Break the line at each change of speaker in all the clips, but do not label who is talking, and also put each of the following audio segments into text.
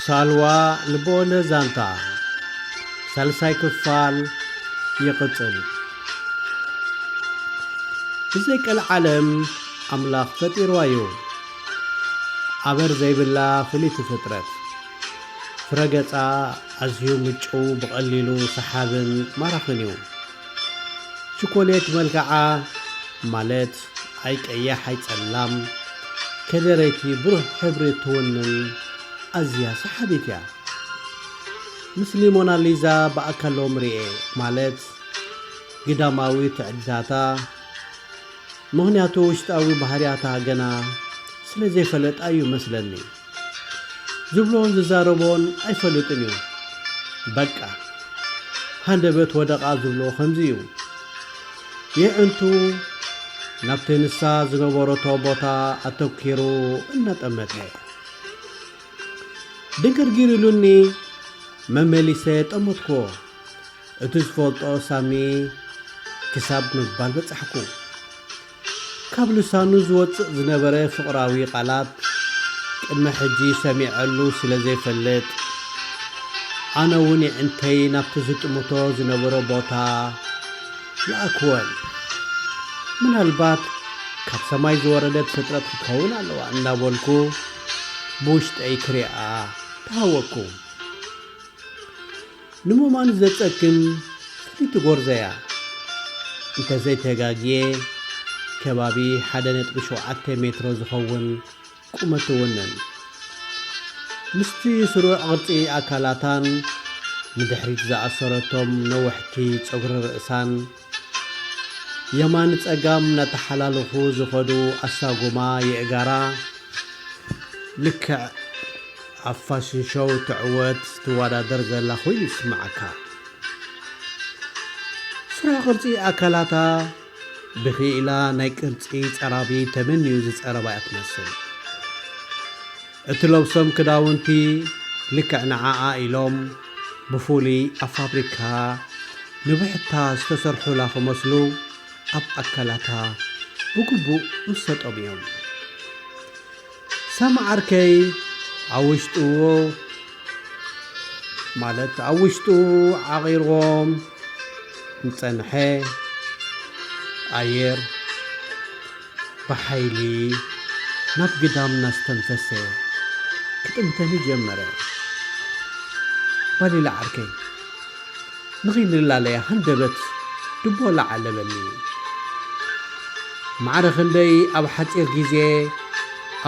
ሳልዋ ልቦወለ ዛንታ ሳልሳይ ክፋል ይቕጽል። ብዘይቀል ዓለም ኣምላኽ ፈጢርዋ እዩ። ኣበር ዘይብላ ፍሊት ፍጥረት ፍረገጻ ኣዝዩ ምጩው ብቐሊሉ ሰሓብን ማራኽን እዩ። ችኮሌት መልክዓ ማለት ኣይቀያሕ ኣይጸላም ከደረይቲ ብሩህ ሕብሪ ትውንን ኣዝያ ሰሓቢት እያ። ምስሊ ሞናሊዛ ብኣካሎም ርኤ ማለት ግዳማዊ ትዕዳታ ምኽንያቱ ውሽጣዊ ባህርያታ ገና ስለ ዘይፈለጣ እዩ መስለኒ። ዝብሎን ዝዛረቦን ኣይፈልጥን እዩ። በቃ ሃንደበት ወደቓ ዝብሎ ከምዚ እዩ። ይዕንቱ ናብቲ ንሳ ዝነበረቶ ቦታ ኣተኪሩ እናጠመተ ድንግርጊር ኢሉኒ መመሊሰ ጠመትክዎ። እቲ ዝፈልጦ ሳሚ ክሳብ ምባል በጻሕኩ። ካብ ልሳኑ ዝወፅእ ዝነበረ ፍቕራዊ ቃላት ቅድሚ ሕጂ ሰሚዐሉ ስለ ዘይፈልጥ ኣነ እውን ይዕንተይ ናብቲ ዝጥምቶ ዝነበረ ቦታ ይኣክወን። ምናልባት ካብ ሰማይ ዝወረደት ፍጥረት ክትኸውን ኣለዋ እናበልኩ ብውሽጠይ ክሪኣ ተሃወቅኩ። ንምእማኑ ዘጸግም ፍሊት ጎርዘያ እንተዘይተጋግየ ከባቢ 1.7 ሜትሮ ዝኸውን ቁመት እውንን ምስቲ ስሩዕ ቅርጺ ኣካላታን ንድሕሪት ዝኣሰረቶም ነዋሕቲ ጸጉሪ ርእሳን የማን ጸጋም ናተሓላለፉ ዝኸዱ ኣሳጉማ የእጋራ ልክዕ ኣብ ፋሽን ሾው ትዕወት ትወዳደር ዘላ ኮይኑ ይስማዓካ። ስሩዕ ቅርጺ ኣካላታ ብኽኢላ ናይ ቅርጺ ጸራቢ ተመንዩ ዝጸረባ እያ ትመስል። እቲ ለብሶም ክዳውንቲ ልክዕ ንዓኣ ኢሎም ብፍሉይ ኣብ ፋብሪካ ንብሕታ ዝተሰርሑላ ክመስሉ ኣብ ኣካላታ ብግቡእ ምሰጦም እዮም። ሰማዓርከይ ኣብ ውሽጡ ዓቒርዎም ንጸንሐ ኣየር ብሓይሊ ናብ ግዳም እናስተንፈሰ ክጥምተኒ ጀመረ። ባሊላ ዓርከይ ንኸይንላለያ ሃንደበት ድቦ ለዓለበኒ። ማዕረ ክንደይ ኣብ ሓፂር ግዜ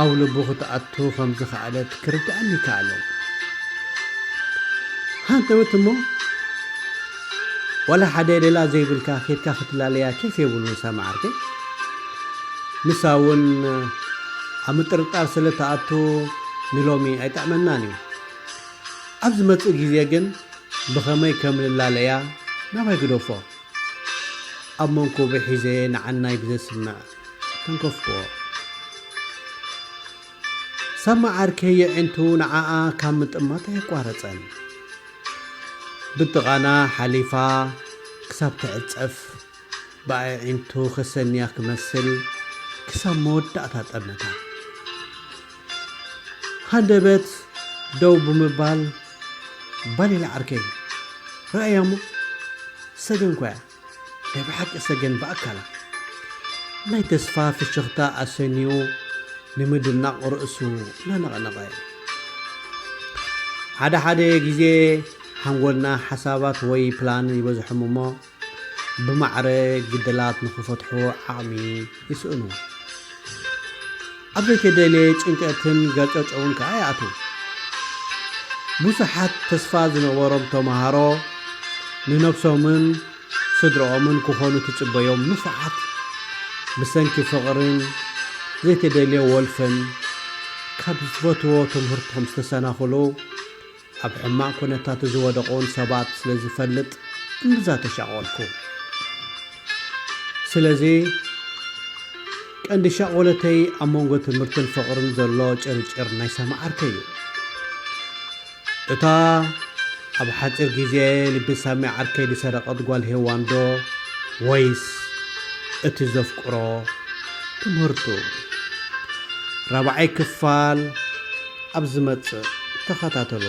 ኣብ ልቡ ክትኣቱ ከም ዝኸኣለት ክርድኣኒ ከኣለ። ሃንደበት እሞ ወላ ሓደ ሌላ ዘይብልካ ኬድካ ክትላለያ ከፍ የብሉን ሰማዓርከይ። ንሳ እውን ኣብ ምጥርጣር ስለ ተኣቱ ንሎሚ ኣይጠዕመናን እዩ። ኣብ ዝመጽእ ግዜ ግን ብኸመይ ከም ንላለያ ናባይ ግደፎ ኣብ መንኩብ ሒዘ ንዓናይ ብዘስምዕ ተንከፍክዎ። ሰማዓርከይ የዕንቱ ንዓኣ ካብ ምጥማት ኣይቋረጸን። ብጥቓና ሓሊፋ ክሳብ ትዕጸፍ ብኣዕዒንቱ ክሰንያ ክመስል ክሳብ መወዳእታ ጠመታ። ሃንደበት ደው ብምባል ባሊላ ዓርከይ ረአያ እሞ ሰገን ኮያ ናይ ብሓቂ ሰገን ብኣካላ ናይ ተስፋ ፍሽኽታ ኣሰንዩ ንምድናቕ ርእሱ እናነቐነቐ። ሓደ ግዜ ሓንጎልና ሓሳባት ወይ ፕላን ይበዝሖም እሞ ብማዕረ ግድላት ንኽፈትሑ ዓቕሚ ይስእኑ። ኣብ ዘይተደለየ ጭንቀትን ገርጨጨውን ከዓ ይኣቱ። ብዙሓት ተስፋ ዝነበሮም ተምሃሮ ንነብሶምን ስድሮኦምን ክኾኑ ትጽበዮም ንፉዓት ብሰንኪ ፍቕርን ዘይተደልየ ወልፍን ካብ ዝፈትዎ ትምህርቶም ዝተሰናኽሉ ኣብ ሕማቕ ኩነታት ዝወደቑን ሰባት ስለ ዝፈልጥ እምብዛ ተሻቖልኩ። ስለዚ ቀንዲ ሻቆለተይ ኣብ መንጎ ትምህርትን ፍቕርን ዘሎ ጭርጭር ናይ ሰማዓርከይ እዩ። እታ ኣብ ሓፂር ግዜ ልቢ ሰማዓርከይ ዝሰረቐት ጓል ሄዋንዶ ወይስ እቲ ዘፍቅሮ ትምህርቱ? ራብዓይ ክፋል ኣብ ዝመጽእ ተኸታተሎ